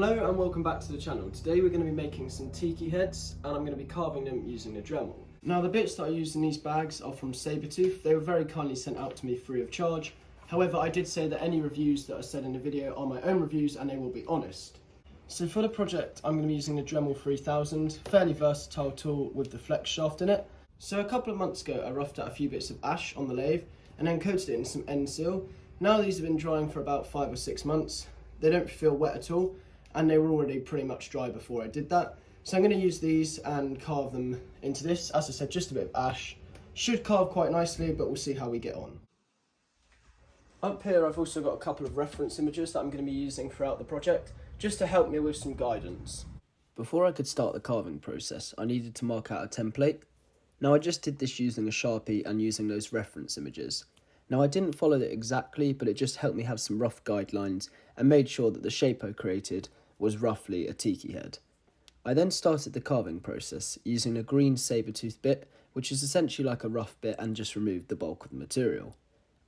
Hello and welcome back to the channel. Today we're going to be making some tiki heads and I'm going to be carving them using a Dremel. Now the bits that I used in these bags are from Sabertooth. They were very kindly sent out to me free of charge. However, I did say that any reviews that are said in the video are my own reviews and they will be honest. So for the project I'm going to be using the Dremel 3000, fairly versatile tool with the flex shaft in it. So a couple of months ago I roughed out a few bits of ash on the lathe and then coated it in some end seal. Now these have been drying for about 5 or 6 months. They don't feel wet at all. And they were already pretty much dry before I did that. So I'm going to use these and carve them into this. As I said, just a bit of ash. Should carve quite nicely, but we'll see how we get on. Up here I've also got a couple of reference images that I'm going to be using throughout the project, just to help me with some guidance. Before I could start the carving process, I needed to mark out a template. Now I just did this using a Sharpie and using those reference images. Now I didn't follow it exactly, but it just helped me have some rough guidelines and made sure that the shape I created was roughly a tiki head. I then started the carving process using a green saber-tooth bit, which is essentially like a rough bit, and just removed the bulk of the material.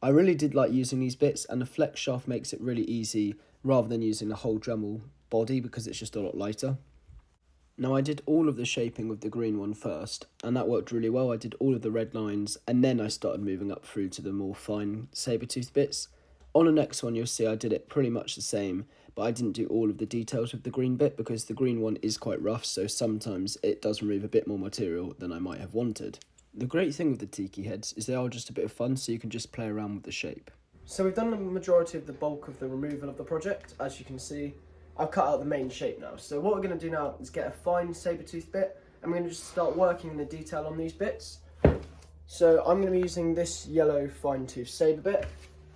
I really did like using these bits, and the flex shaft makes it really easy rather than using the whole Dremel body because it's just a lot lighter. Now I did all of the shaping with the green one first, and that worked really well. I did all of the red lines and then I started moving up through to the more fine saber-tooth bits. On the next one you'll see I did it pretty much the same, but I didn't do all of the details with the green bit because the green one is quite rough, so sometimes it does remove a bit more material than I might have wanted. The great thing with the tiki heads is they are just a bit of fun, so you can just play around with the shape. So we've done the majority of the bulk of the removal of the project. As you can see, I've cut out the main shape now. So what we're going to do now is get a fine saber-tooth bit and we're going to just start working in the detail on these bits. So I'm going to be using this yellow fine-tooth saber bit,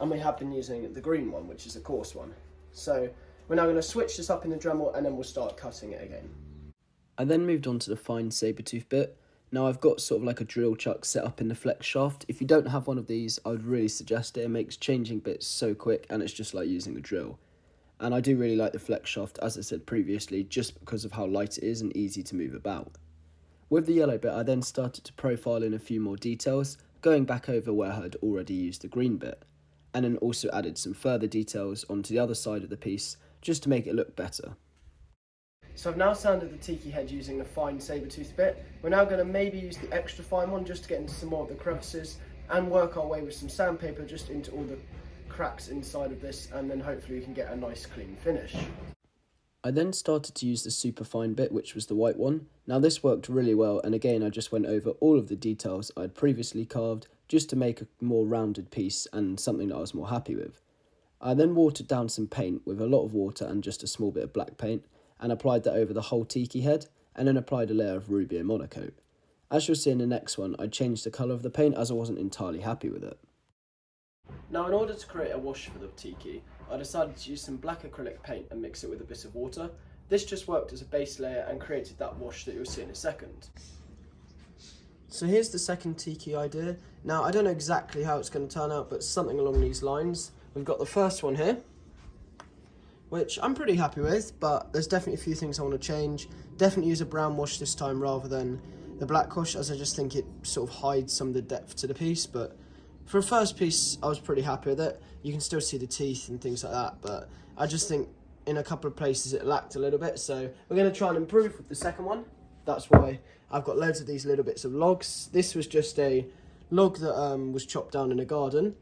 and we have been using the green one, which is a coarse one. So we're now going to switch this up in the Dremel and then we'll start cutting it again. I then moved on to the fine saber-tooth bit. Now I've got sort of like a drill chuck set up in the flex shaft. If you don't have one of these, I would really suggest it. It makes changing bits so quick and it's just like using a drill. And I do really like the flex shaft, as I said previously, just because of how light it is and easy to move about. With the yellow bit, I then started to profile in a few more details, going back over where I had already used the green bit, and then also added some further details onto the other side of the piece, just to make it look better. So I've now sanded the tiki head using the fine saber-tooth bit. We're now going to maybe use the extra fine one just to get into some more of the crevices and work our way with some sandpaper just into all the cracks inside of this, and then hopefully we can get a nice clean finish. I then started to use the super fine bit, which was the white one. Now this worked really well, and again I just went over all of the details I'd previously carved just to make a more rounded piece and something that I was more happy with. I then watered down some paint with a lot of water and just a small bit of black paint and applied that over the whole tiki head, and then applied a layer of ruby and monocoat. As you'll see in the next one, I changed the colour of the paint as I wasn't entirely happy with it. Now in order to create a wash for the tiki, I decided to use some black acrylic paint and mix it with a bit of water. This just worked as a base layer and created that wash that you'll see in a second. So here's the second tiki idea. Now I don't know exactly how it's going to turn out, but something along these lines. We've got the first one here, which I'm pretty happy with, but there's definitely a few things I want to change. Definitely use a brown wash this time rather than the black wash, as I just think it sort of hides some of the depth to the piece, but for a first piece, I was pretty happy with it. You can still see the teeth and things like that, but I just think in a couple of places it lacked a little bit, so we're going to try and improve with the second one. That's why I've got loads of these little bits of logs. This was just a log that was chopped down in a garden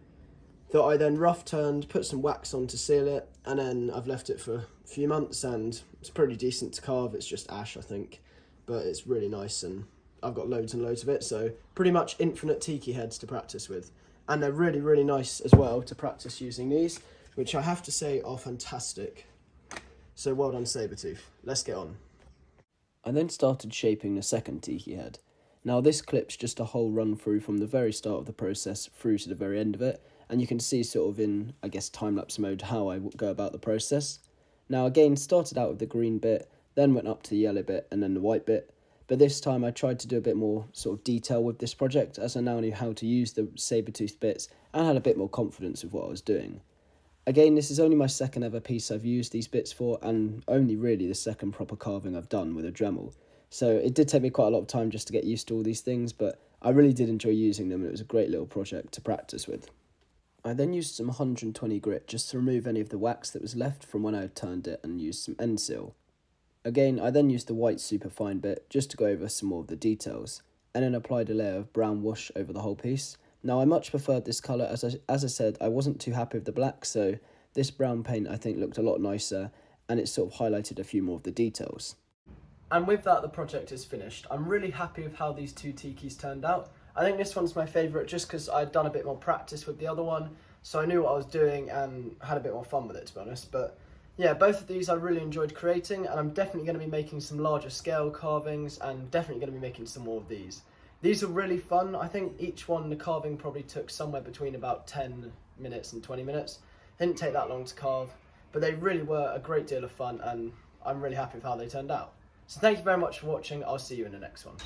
that I then rough turned, put some wax on to seal it, and then I've left it for a few months and it's pretty decent to carve. It's just ash, I think, but it's really nice and I've got loads and loads of it, so pretty much infinite tiki heads to practice with. And they're really, really nice as well to practice using these, which I have to say are fantastic. So well done, Sabertooth. Let's get on. I then started shaping the second tiki head. Now this clip's just a whole run through from the very start of the process through to the very end of it, and you can see sort of in, I guess, time-lapse mode how I go about the process. Now again, started out with the green bit, then went up to the yellow bit and then the white bit. But this time I tried to do a bit more sort of detail with this project, as I now knew how to use the saber-tooth bits and had a bit more confidence with what I was doing. Again, this is only my second ever piece I've used these bits for, and only really the second proper carving I've done with a Dremel. So it did take me quite a lot of time just to get used to all these things, but I really did enjoy using them and it was a great little project to practice with. I then used some 120 grit just to remove any of the wax that was left from when I had turned it and used some end seal. Again, I then used the white superfine bit just to go over some more of the details, and then applied a layer of brown wash over the whole piece. Now I much preferred this colour, as I said, I wasn't too happy with the black, so this brown paint I think looked a lot nicer, and it sort of highlighted a few more of the details. And with that, the project is finished. I'm really happy with how these two tikis turned out. I think this one's my favourite just because I'd done a bit more practice with the other one, so I knew what I was doing and had a bit more fun with it, to be honest. But yeah, both of these I really enjoyed creating, and I'm definitely going to be making some larger scale carvings and definitely going to be making some more of these. These are really fun. I think each one, the carving probably took somewhere between about 10 minutes and 20 minutes. It didn't take that long to carve, but they really were a great deal of fun, and I'm really happy with how they turned out. So thank you very much for watching. I'll see you in the next one.